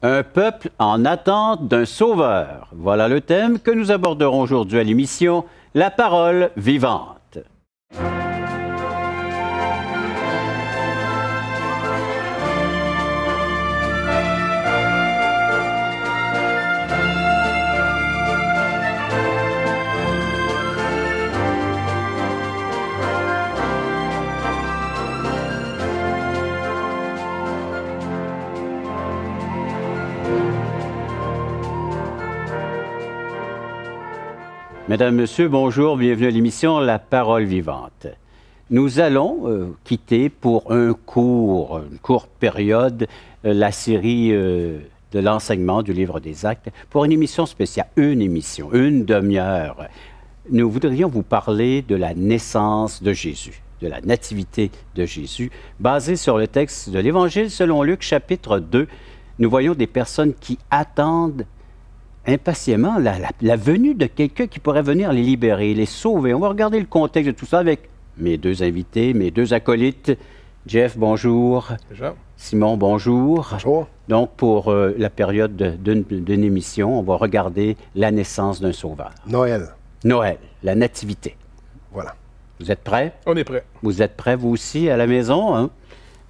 Un peuple en attente d'un sauveur. Voilà le thème que nous aborderons aujourd'hui à l'émission La parole vivante. Mesdames, Messieurs, bonjour, bienvenue à l'émission La Parole vivante. Nous allons quitter pour une courte période, la série de l'enseignement du livre des Actes pour une émission spéciale, une demi-heure. Nous voudrions vous parler de la naissance de Jésus, de la nativité de Jésus, basée sur le texte de l'Évangile selon Luc, chapitre 2. Nous voyons des personnes qui attendent impatiemment la venue de quelqu'un qui pourrait venir les libérer, les sauver. On va regarder le contexte de tout ça avec mes deux invités, mes deux acolytes. Jeff, bonjour. Déjà. Simon, bonjour. Bonjour. Donc, pour la période d'une émission, on va regarder la naissance d'un sauveur. Noël. Noël, la nativité. Voilà. Vous êtes prêts? On est prêts. Vous êtes prêts, vous aussi, à la maison, hein?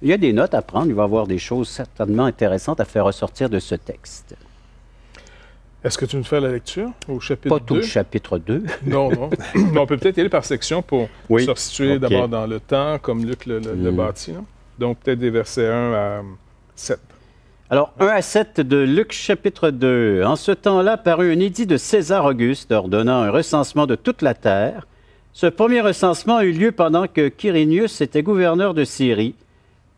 Il y a des notes à prendre. Il va y avoir des choses certainement intéressantes à faire ressortir de ce texte. Est-ce que tu nous fais la lecture au chapitre 2? Pas tout le chapitre 2. Non, non. Mais on peut peut-être y aller par section pour se situer d'abord dans le temps, comme Luc le bâtit. Là. Donc, peut-être des versets 1 à 7. Alors, 1 à 7 de Luc chapitre 2. En ce temps-là parut un édit de César Auguste ordonnant un recensement de toute la terre. Ce premier recensement eut lieu pendant que Quirinius était gouverneur de Syrie.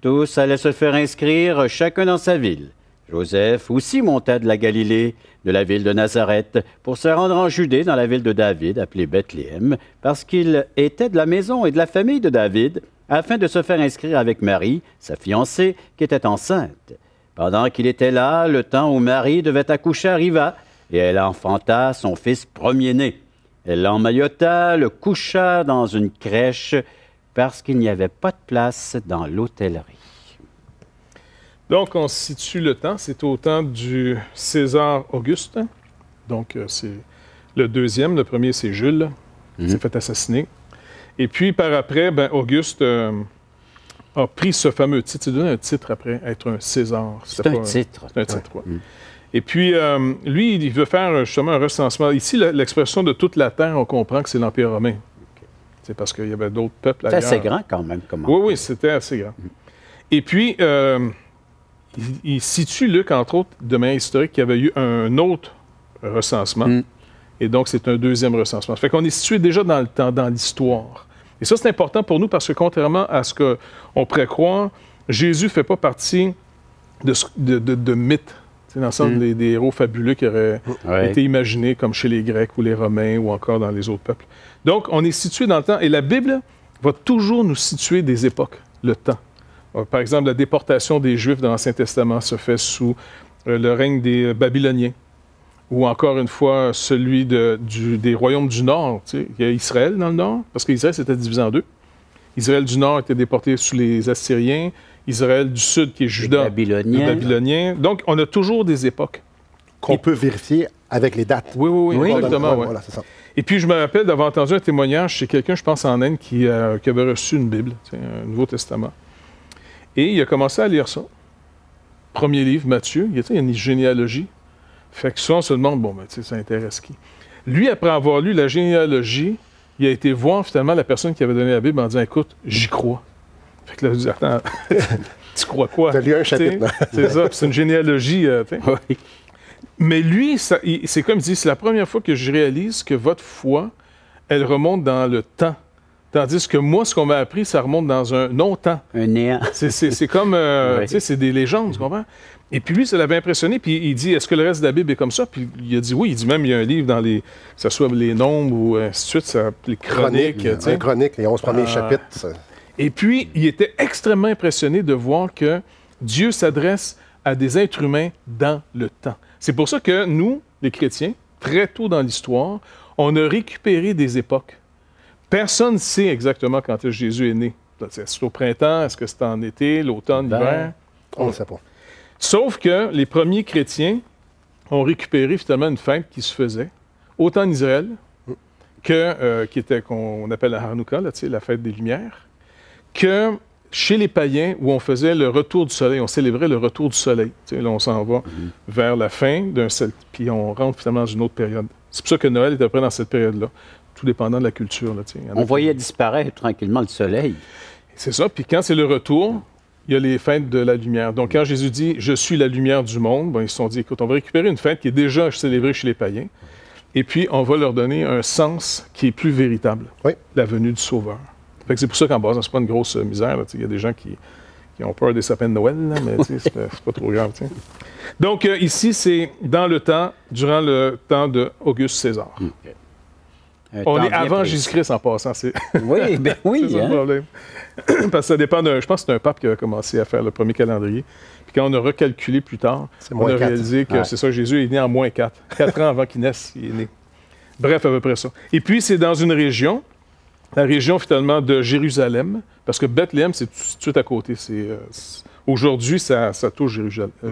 Tous allaient se faire inscrire, chacun dans sa ville. Joseph aussi monta de la Galilée, de la ville de Nazareth, pour se rendre en Judée, dans la ville de David, appelée Bethléem, parce qu'il était de la maison et de la famille de David, afin de se faire inscrire avec Marie, sa fiancée, qui était enceinte. Pendant qu'il était là, le temps où Marie devait accoucher arriva, et elle enfanta son fils premier-né. Elle l'emmaillota, le coucha dans une crèche, parce qu'il n'y avait pas de place dans l'hôtellerie. Donc, on situe le temps. C'est au temps du César Auguste. Donc, c'est le deuxième. Le premier, c'est Jules. Il s'est fait assassiner. Et puis, par après, Auguste a pris ce fameux titre. Il donné un titre après, être un César. C'est un titre. C'est un titre, oui. Et puis, lui, il veut faire justement un recensement. Ici, l'expression de toute la terre, on comprend que c'est l'Empire romain. Okay. C'est parce qu'il y avait d'autres peuples ailleurs. C'est assez grand quand même. Oui, c'était assez grand. Et puis... il situe, Luc, entre autres, de manière historique, qu'il y avait eu un autre recensement. Et donc, c'est un deuxième recensement. Ça fait qu'on est situé déjà dans le temps, dans l'histoire. Et ça, c'est important pour nous parce que, contrairement à ce qu'on pourrait croire, Jésus ne fait pas partie de mythes. Dans le sens des héros fabuleux qui auraient été imaginés, comme chez les Grecs ou les Romains ou encore dans les autres peuples. Donc, on est situé dans le temps. Et la Bible va toujours nous situer des époques, le temps. Par exemple, la déportation des Juifs dans l'Ancien Testament se fait sous le règne des Babyloniens. Ou encore une fois, celui des royaumes du Nord. Tu sais. Il y a Israël dans le Nord, parce qu'Israël s'était divisé en deux. Israël du Nord était déporté sous les Assyriens. Israël du Sud, qui est Juda, les Babyloniens. Donc, on a toujours des époques. Qu'on peut vérifier avec les dates. Oui, exactement. Ouais. Voilà, c'est ça. Et puis, je me rappelle d'avoir entendu un témoignage chez quelqu'un, je pense en Inde, qui avait reçu une Bible, tu sais, un Nouveau Testament. Et il a commencé à lire ça. Premier livre, Matthieu, il y a une généalogie. Fait que souvent, on se demande, ça intéresse qui? Lui, après avoir lu la généalogie, il a été voir finalement la personne qui avait donné la Bible en disant, écoute, j'y crois. Fait que là, je dis, attends, tu crois quoi? Tu as lu un chapitre. C'est ça, c'est une généalogie. Oui. Mais lui, c'est comme il dit, c'est la première fois que je réalise que votre foi, elle remonte dans le temps. Tandis que moi, ce qu'on m'a appris, ça remonte dans un non-temps. Un néant. C'est comme, tu sais, c'est des légendes, tu comprends? Et puis lui, ça l'avait impressionné, puis il dit, est-ce que le reste de la Bible est comme ça? Puis il a dit oui, il dit même, il y a un livre dans que ce soit les Nombres ou ainsi de suite, ça, les Chroniques. Les Chroniques, les 11 premiers chapitres. Ça. Et puis, il était extrêmement impressionné de voir que Dieu s'adresse à des êtres humains dans le temps. C'est pour ça que nous, les chrétiens, très tôt dans l'histoire, on a récupéré des époques. Personne ne sait exactement quand Jésus est né. C'est au printemps, est-ce que c'est en été, l'automne, l'hiver? On ne sait pas. Sauf que les premiers chrétiens ont récupéré finalement une fête qui se faisait, autant en Israël qu'on appelle la Hanouka, là, la fête des Lumières, que chez les païens, où on faisait le retour du soleil, on célébrait le retour du soleil. Là, on s'en va vers la fin d'un seul, puis on rentre finalement dans une autre période. C'est pour ça que Noël est après dans cette période-là, tout dépendant de la culture. Là, on voyait disparaître tranquillement le soleil. C'est ça, puis quand c'est le retour, il y a les fêtes de la lumière. Donc quand Jésus dit « Je suis la lumière du monde », ils se sont dit « Écoute, on va récupérer une fête qui est déjà célébrée chez les païens, et puis on va leur donner un sens qui est plus véritable, la venue du Sauveur. » Fait que c'est pour ça qu'en bas, c'est pas une grosse misère. Il y a des gens qui ont peur des sapins de Noël, là, mais c'est pas trop grave. T'sais. Donc ici, c'est durant le temps d'Auguste César. On est avant Jésus-Christ en passant. Oui, ben oui. C'est ça le problème. Parce que ça dépend je pense que c'est un pape qui a commencé à faire le premier calendrier. Puis quand on a recalculé plus tard, on a réalisé que c'est ça, Jésus est né en -4. 4 ans avant qu'il naisse, il est né. Bref, à peu près ça. Et puis, c'est dans une région, la région finalement de Jérusalem, parce que Bethléem, c'est tout de suite à côté. Aujourd'hui, ça touche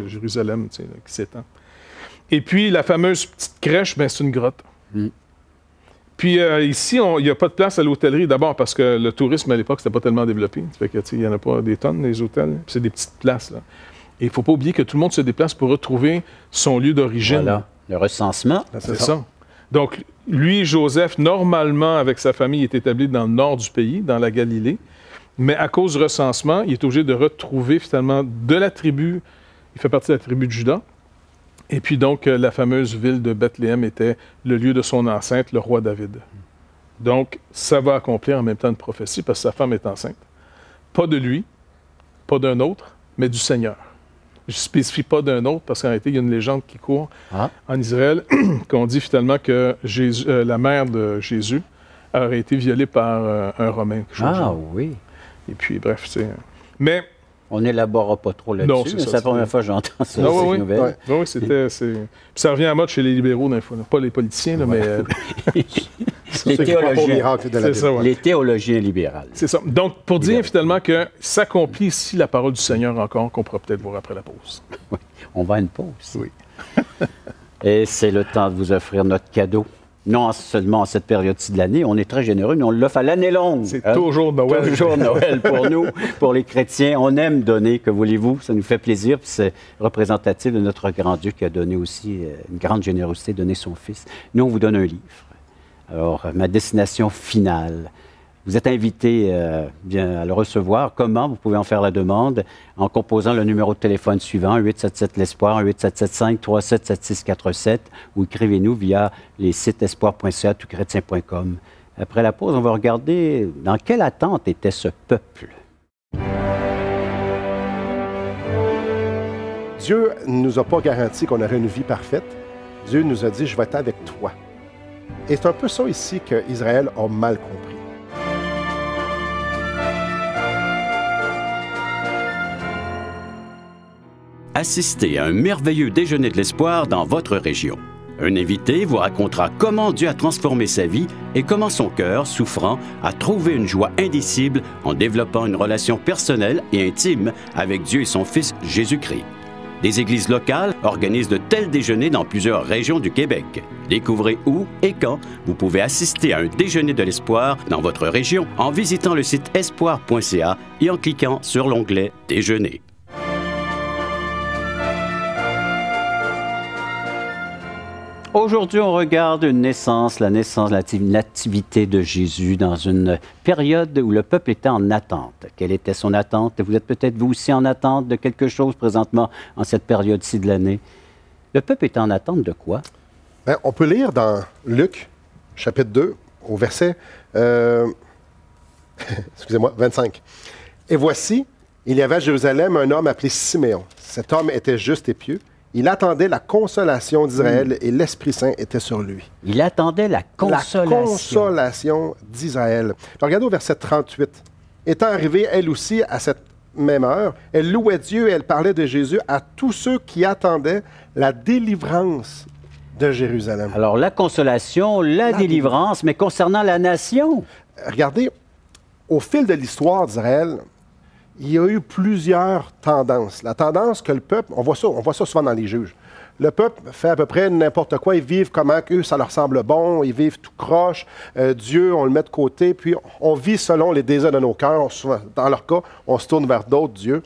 Jérusalem qui s'étend. Et puis, la fameuse petite crèche, c'est une grotte. Puis ici, il n'y a pas de place à l'hôtellerie, d'abord parce que le tourisme à l'époque, c'était pas tellement développé. Ça fait que, il n'y en a pas des tonnes, les hôtels. Puis c'est des petites places, là. Et il ne faut pas oublier que tout le monde se déplace pour retrouver son lieu d'origine. Voilà, le recensement. C'est ça. Donc, lui, Joseph, normalement, avec sa famille, est établi dans le nord du pays, dans la Galilée. Mais à cause du recensement, il est obligé de retrouver finalement de la tribu, il fait partie de la tribu de Juda. Et puis donc, la fameuse ville de Bethléem était le lieu de son ancêtre, le roi David. Donc, ça va accomplir en même temps une prophétie parce que sa femme est enceinte. Pas de lui, pas d'un autre, mais du Seigneur. Je ne spécifie pas d'un autre parce qu'en réalité, il y a une légende qui court en Israël qu'on dit finalement que la mère de Jésus aurait été violée par un Romain. Oui. Et puis, bref, c'est... Mais... On n'élaborera pas trop là-dessus, mais c'est la première fois que j'entends ça, ces nouvelles. Oui, c'était... Puis ça revient à mode chez les libéraux, d'un fois. Pas les politiciens, là, mais... Les théologiens. Les théologiens libéraux. C'est ça. Donc, pour dire finalement que s'accomplit ici la parole du Seigneur encore, qu'on pourra peut-être voir après la pause. Oui. On va à une pause. Oui. Et c'est le temps de vous offrir notre cadeau. Non seulement en cette période-ci de l'année, on est très généreux, mais on l'offre à l'année longue. C'est toujours Noël. Toujours Noël pour nous, pour les chrétiens. On aime donner, que voulez-vous, ça nous fait plaisir. Puis c'est représentatif de notre grand-Dieu qui a donné aussi une grande générosité, donné son Fils. Nous, on vous donne un livre. Alors, ma destination finale. Vous êtes invité bien à le recevoir. Comment? Vous pouvez en faire la demande en composant le numéro de téléphone suivant, 877-l'Espoir, 877-537-7647, ou écrivez-nous via les sites espoir.ca, toutchrétien.com. Après la pause, on va regarder dans quelle attente était ce peuple. Dieu ne nous a pas garanti qu'on aurait une vie parfaite. Dieu nous a dit « Je vais être avec toi ». Et c'est un peu ça ici qu'Israël a mal compris. Assistez à un merveilleux déjeuner de l'espoir dans votre région. Un invité vous racontera comment Dieu a transformé sa vie et comment son cœur, souffrant, a trouvé une joie indicible en développant une relation personnelle et intime avec Dieu et son Fils Jésus-Christ. Des églises locales organisent de tels déjeuners dans plusieurs régions du Québec. Découvrez où et quand vous pouvez assister à un déjeuner de l'espoir dans votre région en visitant le site espoir.ca et en cliquant sur l'onglet « Déjeuner ». Aujourd'hui, on regarde la naissance, la nativité de Jésus dans une période où le peuple était en attente. Quelle était son attente? Vous êtes peut-être vous aussi en attente de quelque chose présentement en cette période-ci de l'année. Le peuple était en attente de quoi? Bien, on peut lire dans Luc, chapitre 2, au verset excusez-moi, 25. « Et voici, il y avait à Jérusalem un homme appelé Siméon. Cet homme était juste et pieux. Il attendait la consolation d'Israël et l'Esprit Saint était sur lui. » Il attendait la consolation. La consolation d'Israël. Regardez au verset 38. « Étant arrivée, elle aussi, à cette même heure, elle louait Dieu et elle parlait de Jésus à tous ceux qui attendaient la délivrance de Jérusalem. » Alors, la consolation, la délivrance, mais concernant la nation. Regardez, au fil de l'histoire d'Israël, il y a eu plusieurs tendances. La tendance que le peuple, on voit ça souvent dans les juges. Le peuple fait à peu près n'importe quoi. Ils vivent comment eux, ça leur semble bon. Ils vivent tout croche. Dieu, on le met de côté. Puis on vit selon les désirs de nos cœurs. Souvent, dans leur cas, on se tourne vers d'autres dieux.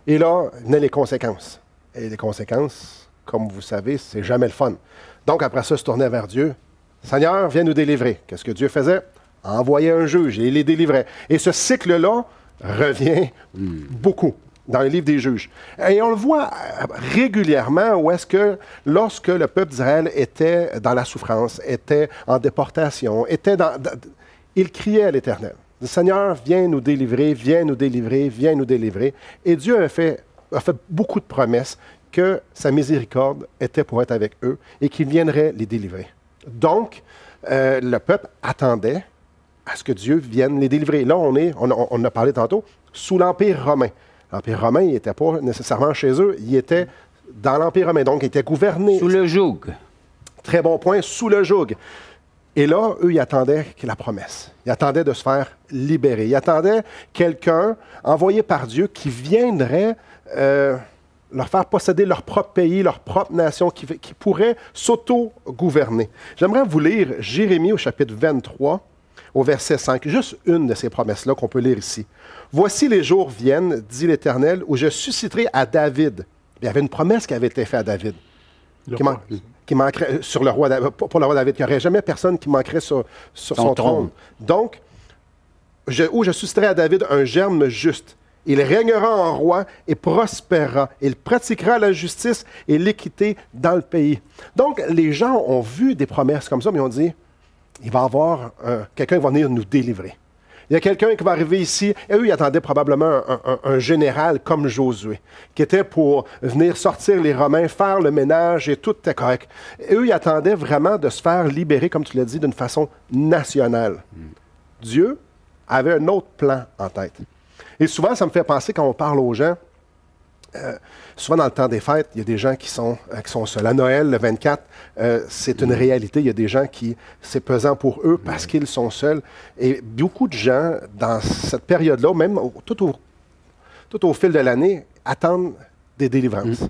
Et là, venaient les conséquences. Et les conséquences, comme vous savez, c'est jamais le fun. Donc, après ça, se tourner vers Dieu. Seigneur, viens nous délivrer. Qu'est-ce que Dieu faisait? Envoyait un juge et il les délivrait. Et ce cycle-là revient beaucoup dans le livre des juges. Et on le voit régulièrement où est-ce que lorsque le peuple d'Israël était dans la souffrance, était en déportation, il criait à l'Éternel. Le Seigneur, viens nous délivrer, viens nous délivrer, viens nous délivrer. Et Dieu a fait beaucoup de promesses que sa miséricorde était pour être avec eux et qu'il viendrait les délivrer. Donc, le peuple attendait à ce que Dieu vienne les délivrer. Là, on en a parlé tantôt, sous l'Empire romain. L'Empire romain, il n'était pas nécessairement chez eux, il était dans l'Empire romain, donc il était gouverné. Sous le joug. Très bon point, sous le joug. Et là, eux, ils attendaient la promesse. Ils attendaient de se faire libérer. Ils attendaient quelqu'un envoyé par Dieu qui viendrait leur faire posséder leur propre pays, leur propre nation, qui pourrait s'auto-gouverner. J'aimerais vous lire Jérémie au chapitre 23, au verset 5, juste une de ces promesses-là qu'on peut lire ici. « Voici les jours viennent, dit l'Éternel, où je susciterai à David. » Il y avait une promesse qui avait été faite à David. Qui manquerait sur le roi David, pour le roi David, qu'il n'y aurait jamais personne qui manquerait sur son trône. Donc, où je susciterai à David un germe juste. Il régnera en roi et prospérera. Il pratiquera la justice et l'équité dans le pays. Donc, les gens ont vu des promesses comme ça, mais ils ont dit, il va y avoir quelqu'un qui va venir nous délivrer. Il y a quelqu'un qui va arriver ici, et eux, ils attendaient probablement un général comme Josué, qui était pour venir sortir les Romains, faire le ménage, et tout était correct. Et eux, ils attendaient vraiment de se faire libérer, comme tu l'as dit, d'une façon nationale. Dieu avait un autre plan en tête. Et souvent, ça me fait penser, quand on parle aux gens, souvent dans le temps des fêtes, il y a des gens qui sont seuls. À Noël, le 24, c'est une réalité. Il y a des gens qui, c'est pesant pour eux parce qu'ils sont seuls. Et beaucoup de gens, dans cette période-là, même tout au fil de l'année, attendent des délivrances.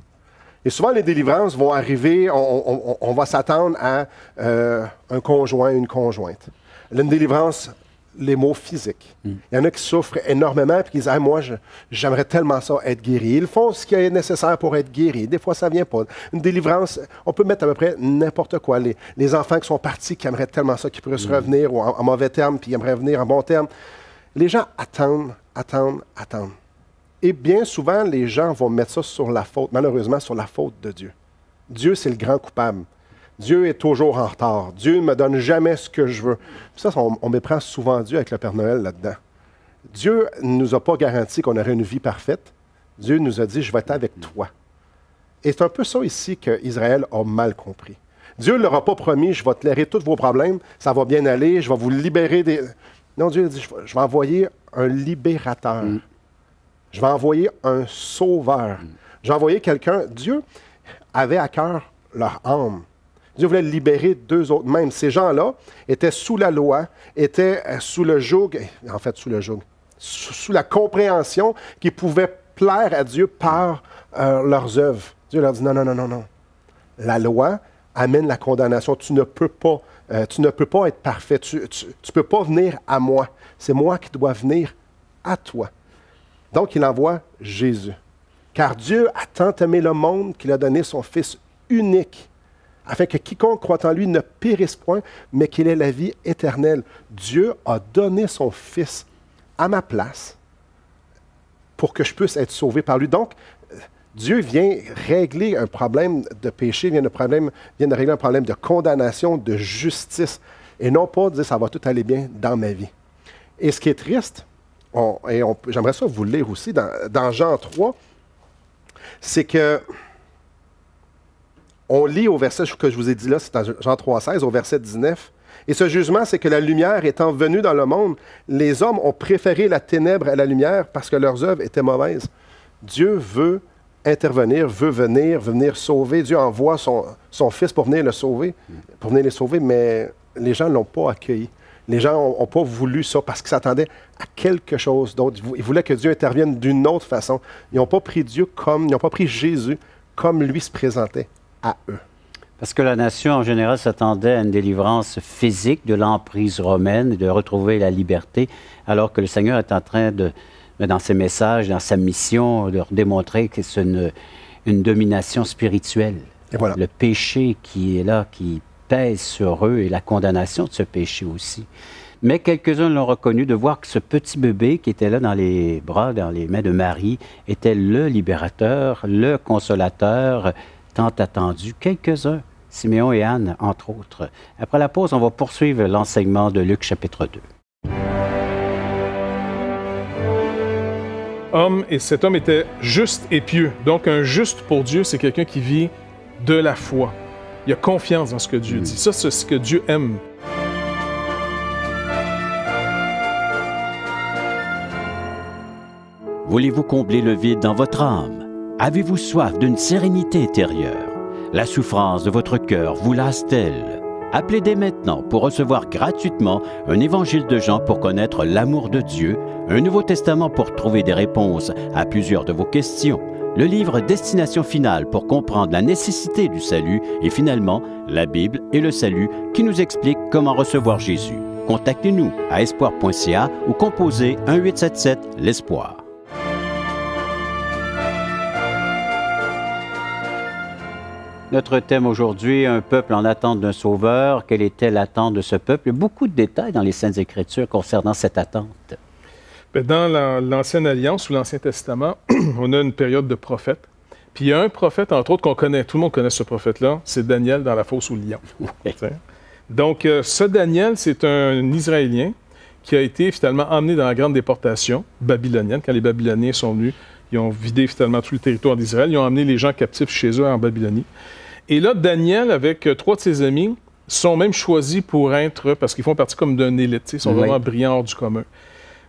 Et souvent, les délivrances vont arriver, on va s'attendre à un conjoint, une conjointe. Une délivrance, les maux physiques. Il y en a qui souffrent énormément et qui disent « moi, j'aimerais tellement ça, être guéri. » Ils font ce qui est nécessaire pour être guéri. Des fois, ça ne vient pas. Une délivrance, on peut mettre à peu près n'importe quoi. Les enfants qui sont partis, qui aimeraient tellement ça, qui pourraient se revenir ou en mauvais termes, puis ils aimeraient venir en bon terme. Les gens attendent. Et bien souvent, les gens vont mettre ça sur la faute, malheureusement, sur la faute de Dieu. Dieu, c'est le grand coupable. Dieu est toujours en retard. Dieu ne me donne jamais ce que je veux. Puis ça, on méprend souvent Dieu avec le Père Noël là-dedans. Dieu ne nous a pas garanti qu'on aurait une vie parfaite. Dieu nous a dit, je vais être avec toi. Et c'est un peu ça ici qu'Israël a mal compris. Dieu ne leur a pas promis, je vais clairer tous vos problèmes, ça va bien aller, je vais vous libérer des... Non, Dieu a dit, je vais envoyer un libérateur. Je vais envoyer un sauveur. Je vais envoyer quelqu'un... Dieu avait à cœur leur âme. Dieu voulait libérer d'eux autres mêmes. Ces gens-là étaient sous la loi, étaient sous le joug, en fait sous le joug, sous la compréhension qu'ils pouvaient plaire à Dieu par leurs œuvres. Dieu leur dit non. La loi amène la condamnation. Tu ne peux pas être parfait. Tu ne peux pas venir à moi. C'est moi qui dois venir à toi. Donc, il envoie Jésus. Car Dieu a tant aimé le monde qu'il a donné son Fils unique, afin que quiconque croit en lui ne périsse point, mais qu'il ait la vie éternelle. Dieu a donné son Fils à ma place pour que je puisse être sauvé par lui. Donc, Dieu vient régler un problème de péché, vient de régler un problème de condamnation, de justice, et non pas dire ça va tout aller bien dans ma vie. Et ce qui est triste, j'aimerais ça vous le lire aussi, dans Jean 3, c'est que on lit au verset que je vous ai dit là, c'est dans Jean 3,16, au verset 19. « Et ce jugement, c'est que la lumière étant venue dans le monde, les hommes ont préféré la ténèbre à la lumière parce que leurs œuvres étaient mauvaises. » Dieu veut intervenir, veut venir sauver. Dieu envoie son Fils pour venir les sauver, mais les gens ne l'ont pas accueilli. Les gens n'ont pas voulu ça parce qu'ils s'attendaient à quelque chose d'autre. Ils voulaient que Dieu intervienne d'une autre façon. Ils n'ont pas pris ils n'ont pas pris Jésus comme lui se présentait à eux. Parce que la nation, en général, s'attendait à une délivrance physique de l'emprise romaine, de retrouver la liberté, alors que le Seigneur est en train de, dans ses messages, dans sa mission, de leur démontrer que c'est une domination spirituelle. Et voilà. Le péché qui est là, qui pèse sur eux, et la condamnation de ce péché aussi. Mais quelques-uns l'ont reconnu, de voir que ce petit bébé qui était là dans les bras, dans les mains de Marie, était le libérateur, le consolateur, tant attendu. Quelques-uns, Siméon et Anne, entre autres. Après la pause, on va poursuivre l'enseignement de Luc, chapitre 2. Homme, et cet homme était juste et pieux. Donc, un juste pour Dieu, c'est quelqu'un qui vit de la foi. Il a confiance dans ce que Dieu dit. Ça, c'est ce que Dieu aime. Voulez-vous combler le vide dans votre âme? Avez-vous soif d'une sérénité intérieure? La souffrance de votre cœur vous lasse-t-elle? Appelez dès maintenant pour recevoir gratuitement un évangile de Jean pour connaître l'amour de Dieu, un Nouveau Testament pour trouver des réponses à plusieurs de vos questions, le livre Destination finale pour comprendre la nécessité du salut et finalement la Bible et le salut qui nous explique comment recevoir Jésus. Contactez-nous à espoir.ca ou composez 1-877-l'Espoir. Notre thème aujourd'hui, un peuple en attente d'un sauveur. Quelle était l'attente de ce peuple? Il y a beaucoup de détails dans les Saintes Écritures concernant cette attente. Dans l'Ancienne Alliance ou l'Ancien Testament, on a une période de prophètes. Puis il y a un prophète, entre autres, qu'on connaît, tout le monde connaît ce prophète-là, c'est Daniel dans la fosse aux lions. Oui. Donc, ce Daniel, c'est un Israélien qui a été finalement emmené dans la grande déportation babylonienne. Quand les Babyloniens sont venus, ils ont vidé finalement tout le territoire d'Israël. Ils ont emmené les gens captifs chez eux en Babylonie. Et là, Daniel, avec 3 de ses amis, sont même choisis pour être, parce qu'ils font partie comme d'un élite, ils sont vraiment brillants hors du commun.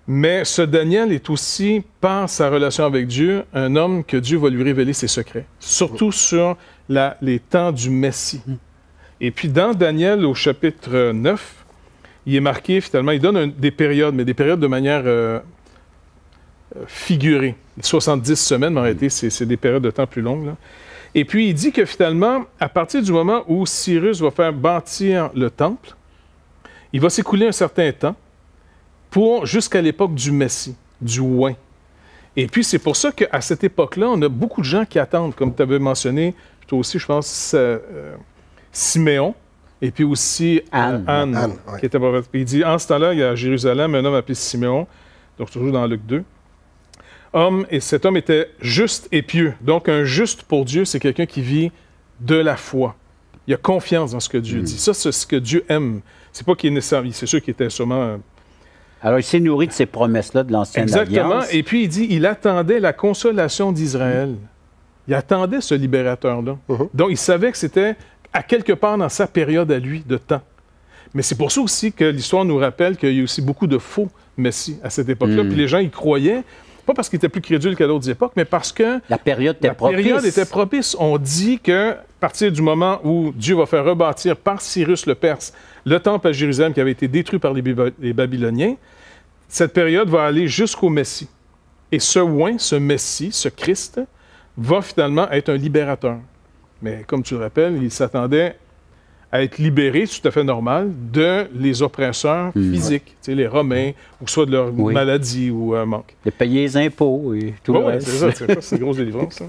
Mais ce Daniel est aussi, par sa relation avec Dieu, un homme que Dieu va lui révéler ses secrets, surtout sur les temps du Messie. Et puis dans Daniel, au chapitre 9, il est marqué, finalement, il donne des périodes, mais des périodes de manière figurée. 70 semaines, mais en réalité, c'est des périodes de temps plus longues, là. Et puis, il dit que finalement, à partir du moment où Cyrus va faire bâtir le temple, il va s'écouler un certain temps jusqu'à l'époque du Messie, du oint. Et puis, c'est pour ça qu'à cette époque-là, on a beaucoup de gens qui attendent, comme tu avais mentionné, toi aussi, je pense, Siméon, et puis aussi Anne ouais. qui était prophète. Il dit, en ce temps-là, il y a à Jérusalem un homme appelé Siméon, donc toujours dans Luc 2. Homme, et cet homme était juste et pieux. Donc, un juste pour Dieu, c'est quelqu'un qui vit de la foi. Il a confiance dans ce que Dieu dit. Ça, c'est ce que Dieu aime. C'est pas qu'il est nécessaire. C'est sûr qu'il était sûrement... Alors, il s'est nourri de ces promesses-là de l'Ancienne Exactement. Alliance. Et puis, il dit, il attendait la consolation d'Israël. Il attendait ce libérateur-là. Donc, il savait que c'était à quelque part dans sa période à lui de temps. Mais c'est pour ça aussi que l'histoire nous rappelle qu'il y a aussi beaucoup de faux messies à cette époque-là. Puis les gens y croyaient, pas parce qu'ils étaient plus crédules qu'à d'autres époques, mais parce que la période était propice. On dit que, à partir du moment où Dieu va faire rebâtir par Cyrus le Perse le temple à Jérusalem qui avait été détruit par les Babyloniens, cette période va aller jusqu'au Messie. Et ce oint, ce Messie, ce Christ, va finalement être un libérateur. Mais comme tu le rappelles, il s'attendait à être libéré, c'est tout à fait normal, de les oppresseurs physiques, les Romains, ou soit de leur maladie ou un manque. De payer les impôts et tout le reste. C'est une grosse délivrance.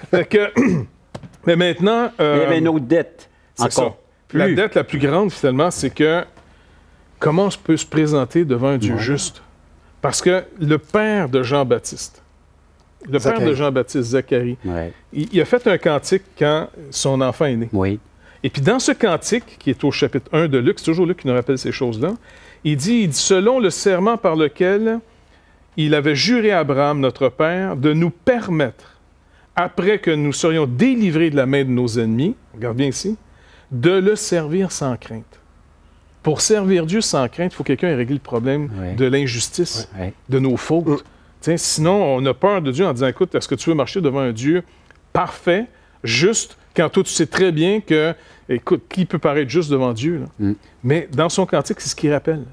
Fait que, mais maintenant... il y avait une autre dette. Encore plus. La dette la plus grande, finalement, c'est que comment on peut se présenter devant un Dieu juste? Parce que le père de Jean-Baptiste, Zacharie, il a fait un cantique quand son enfant est né. Oui. Et puis dans ce cantique, qui est au chapitre 1 de Luc, c'est toujours Luc qui nous rappelle ces choses-là, il dit, selon le serment par lequel il avait juré à Abraham, notre père, de nous permettre, après que nous serions délivrés de la main de nos ennemis, regarde bien ici, de le servir sans crainte. Pour servir Dieu sans crainte, il faut que quelqu'un ait réglé le problème de l'injustice, de nos fautes. Sinon, on a peur de Dieu en disant, écoute, est-ce que tu veux marcher devant un Dieu parfait, juste, Quand toi, tu sais très bien que, écoute, qui peut paraître juste devant Dieu? Là? Mais dans son cantique, c'est ce qu'il rappelle.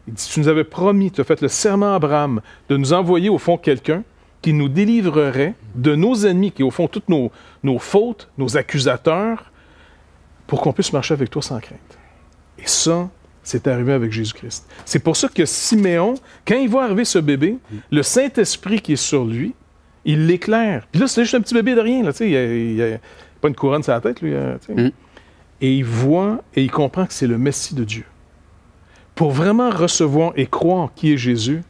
Il dit, tu nous avais promis, tu as fait le serment à Abraham de nous envoyer au fond quelqu'un qui nous délivrerait de nos ennemis, qui au fond toutes nos fautes, nos accusateurs, pour qu'on puisse marcher avec toi sans crainte. Et ça, c'est arrivé avec Jésus-Christ. C'est pour ça que Siméon, quand il voit arriver ce bébé, le Saint-Esprit qui est sur lui, il l'éclaire. Puis là, c'est juste un petit bébé de rien. Là, il n'y a pas une couronne sur la tête, lui. Et il voit et il comprend que c'est le Messie de Dieu. Pour vraiment recevoir et croire qui est Jésus,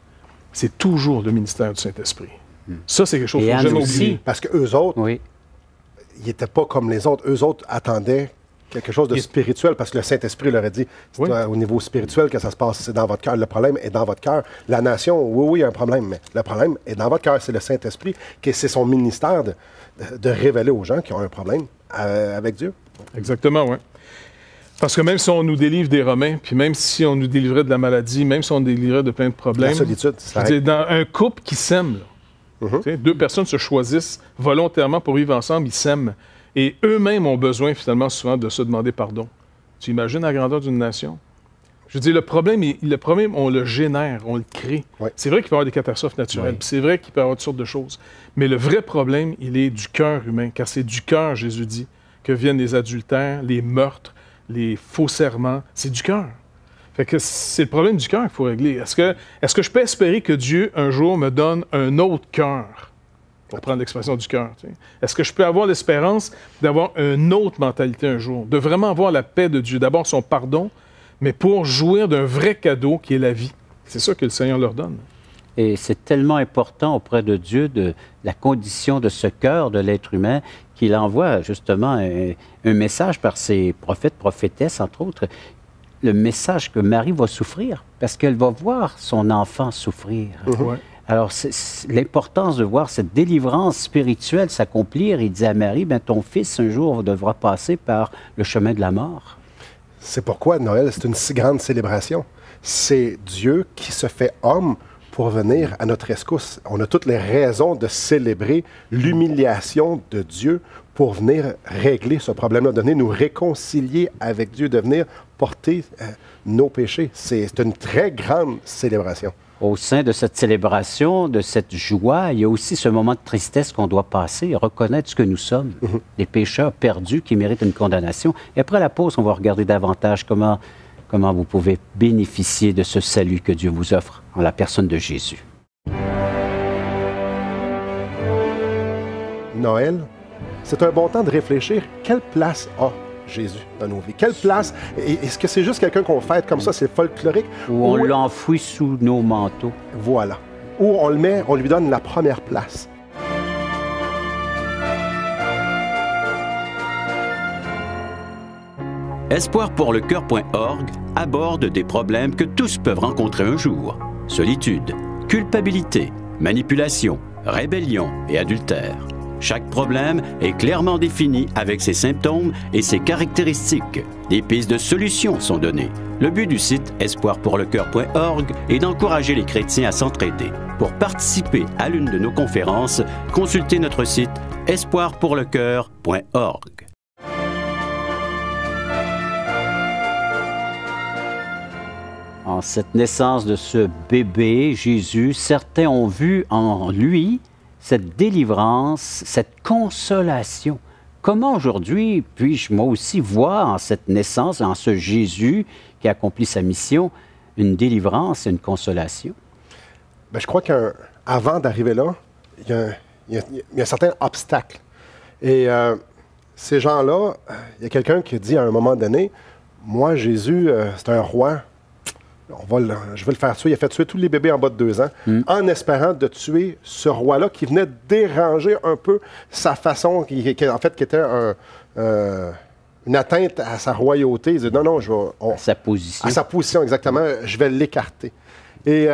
c'est toujours le ministère du Saint-Esprit. Ça, c'est quelque chose qu'il ne faut jamais oublier. Parce qu'eux autres, ils n'étaient pas comme les autres. Eux autres attendaient quelque chose de spirituel, parce que le Saint-Esprit leur a dit, c'est au niveau spirituel que ça se passe, c'est dans votre cœur. Le problème est dans votre cœur. La nation, oui, il y a un problème, mais le problème est dans votre cœur. C'est le Saint-Esprit, c'est son ministère de révéler aux gens qui ont un problème avec Dieu. Exactement, oui. Parce que même si on nous délivre des Romains, puis même si on nous délivrait de la maladie, même si on nous délivrait de plein de problèmes... La solitude, c'est dans un couple qui s'aime, là. Deux personnes se choisissent volontairement pour vivre ensemble, ils s'aiment. Et eux-mêmes ont besoin, finalement, souvent, de se demander pardon. Tu imagines la grandeur d'une nation? Je veux dire, le problème, on le génère, on le crée. Ouais. C'est vrai qu'il peut y avoir des catastrophes naturelles, puis c'est vrai qu'il peut y avoir toutes sortes de choses. Mais le vrai problème, il est du cœur humain, car c'est du cœur, Jésus dit, que viennent les adultères, les meurtres, les faux serments. C'est du cœur. Fait que c'est le problème du cœur qu'il faut régler. Est-ce que je peux espérer que Dieu, un jour, me donne un autre cœur? Pour prendre l'expression du cœur. Tu sais. Est-ce que je peux avoir l'espérance d'avoir une autre mentalité un jour? De vraiment avoir la paix de Dieu. D'abord son pardon, mais pour jouir d'un vrai cadeau qui est la vie. C'est ça que le Seigneur leur donne. Et c'est tellement important auprès de Dieu, de la condition de ce cœur de l'être humain, qu'il envoie justement un message par ses prophètes, prophétesses, entre autres, le message que Marie va souffrir, parce qu'elle va voir son enfant souffrir. Ouais. Alors, c'est l'importance de voir cette délivrance spirituelle s'accomplir. Il dit à Marie, ben, ton fils, un jour, devra passer par le chemin de la mort. C'est pourquoi Noël, c'est une si grande célébration. C'est Dieu qui se fait homme pour venir à notre rescousse. On a toutes les raisons de célébrer l'humiliation de Dieu pour venir régler ce problème-là, de venir nous réconcilier avec Dieu, de venir porter nos péchés. C'est une très grande célébration. Au sein de cette célébration, de cette joie, il y a aussi ce moment de tristesse qu'on doit passer, reconnaître ce que nous sommes, les pécheurs perdus qui méritent une condamnation. Et après la pause, on va regarder davantage comment vous pouvez bénéficier de ce salut que Dieu vous offre en la personne de Jésus. Noël, c'est un bon temps de réfléchir. Quelle place a Jésus dans nos vies? Quelle place? Est-ce que c'est juste quelqu'un qu'on fête comme ça, c'est folklorique? Ou on l'enfouit sous nos manteaux. Voilà. Ou on le met, on lui donne la première place. Espoirpourlecoeur.org aborde des problèmes que tous peuvent rencontrer un jour. Solitude, culpabilité, manipulation, rébellion et adultère. Chaque problème est clairement défini avec ses symptômes et ses caractéristiques. Des pistes de solutions sont données. Le but du site espoirpourlecoeur.org est d'encourager les chrétiens à s'entraider. Pour participer à l'une de nos conférences, consultez notre site espoirpourlecoeur.org. En cette naissance de ce bébé, Jésus, certains ont vu en lui cette délivrance, cette consolation. Comment aujourd'hui puis-je moi aussi voir en cette naissance, en ce Jésus qui accomplit sa mission, une délivrance et une consolation? Bien, je crois qu'avant d'arriver là, il y a un certain obstacle. Et ces gens-là, il y a quelqu'un qui dit à un moment donné, « Moi, Jésus, c'est un roi. Je vais le faire tuer. » Il a fait tuer tous les bébés en bas de 2 ans, en espérant de tuer ce roi-là qui venait déranger un peu sa façon, qui était une atteinte à sa royauté. Il dit non, à sa position. À sa position, exactement. Je vais l'écarter. Et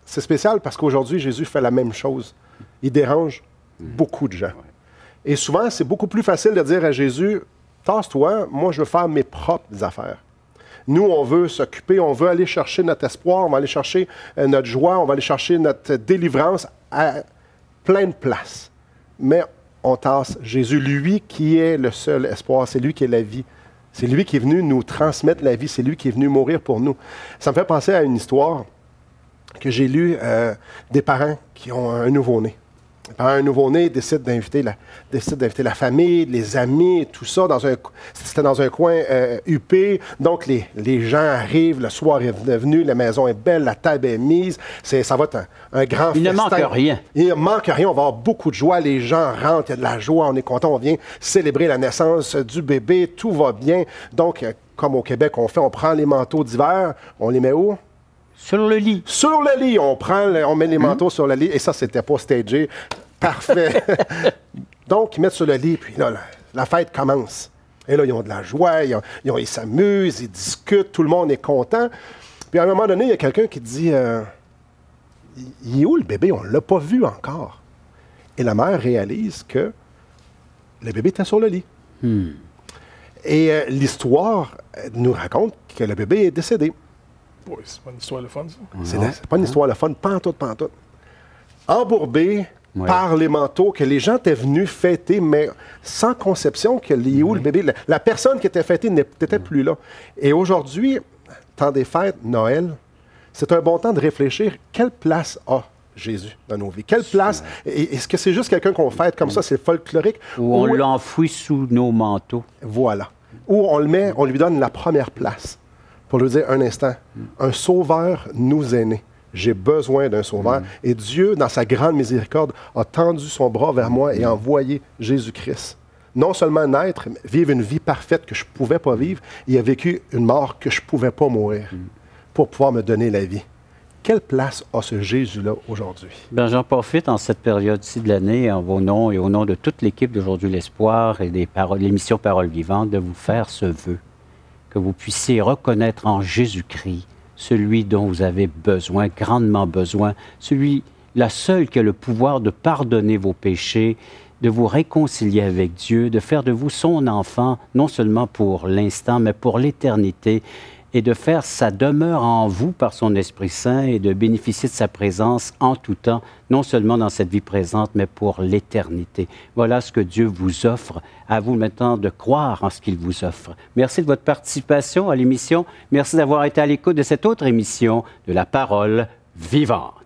c'est spécial parce qu'aujourd'hui, Jésus fait la même chose. Il dérange beaucoup de gens. Et souvent, c'est beaucoup plus facile de dire à Jésus, tasse-toi, moi, je veux faire mes propres affaires. Nous, on veut s'occuper, on veut aller chercher notre espoir, on va aller chercher notre joie, on va aller chercher notre délivrance à plein de places. Mais on tasse Jésus, lui qui est le seul espoir, c'est lui qui est la vie. C'est lui qui est venu nous transmettre la vie, c'est lui qui est venu mourir pour nous. Ça me fait penser à une histoire que j'ai lue des parents qui ont un nouveau-né. Un nouveau-né décide d'inviter la famille, les amis, tout ça. C'était dans un coin huppé. Donc, les gens arrivent, le soir est venu, la maison est belle, la table est mise. Ça va être un grand festin. Il ne manque rien. Il ne manque rien. On va avoir beaucoup de joie. Les gens rentrent, il y a de la joie, on est content, on vient célébrer la naissance du bébé. Tout va bien. Donc, comme au Québec, on prend les manteaux d'hiver, on les met où? Sur le lit. Sur le lit, on met les manteaux sur le lit. Et ça, c'était pas stagé. Parfait. Donc, ils mettent sur le lit, puis là, la fête commence. Et là, ils ont de la joie, ils s'amusent, ils discutent, tout le monde est content. Puis à un moment donné, il y a quelqu'un qui dit il est où le bébé? On ne l'a pas vu encore. Et la mère réalise que le bébé était sur le lit. Et l'histoire nous raconte que le bébé est décédé. Oui, c'est pas une histoire de fun, ça. C'est pas une histoire de fun, pantoute. Embourbé par les manteaux, que les gens étaient venus fêter, mais sans conception que où le bébé, la personne qui était fêtée n'était plus là. Et aujourd'hui, temps des fêtes, Noël, c'est un bon temps de réfléchir quelle place a Jésus dans nos vies. Quelle place? Est-ce que c'est juste quelqu'un qu'on fête comme ça, c'est folklorique? Ou on l'enfouit sous nos manteaux. Voilà. Ou on le met, on lui donne la première place. Pour lui dire un instant, un sauveur nous est né. J'ai besoin d'un sauveur. Et Dieu, dans sa grande miséricorde, a tendu son bras vers moi et envoyé Jésus-Christ. Non seulement naître, mais vivre une vie parfaite que je ne pouvais pas vivre, il a vécu une mort que je ne pouvais pas mourir pour pouvoir me donner la vie. Quelle place a ce Jésus-là aujourd'hui? Bien, j'en profite en cette période-ci de l'année, en vos noms et au nom de toute l'équipe d'Aujourd'hui l'Espoir et l'émission Paroles vivantes, de vous faire ce vœu, que vous puissiez reconnaître en Jésus-Christ celui dont vous avez besoin, grandement besoin, la seule qui a le pouvoir de pardonner vos péchés, de vous réconcilier avec Dieu, de faire de vous son enfant, non seulement pour l'instant, mais pour l'éternité, et de faire sa demeure en vous par son Esprit Saint et de bénéficier de sa présence en tout temps, non seulement dans cette vie présente, mais pour l'éternité. Voilà ce que Dieu vous offre. À vous maintenant de croire en ce qu'il vous offre. Merci de votre participation à l'émission. Merci d'avoir été à l'écoute de cette autre émission de la Parole vivante.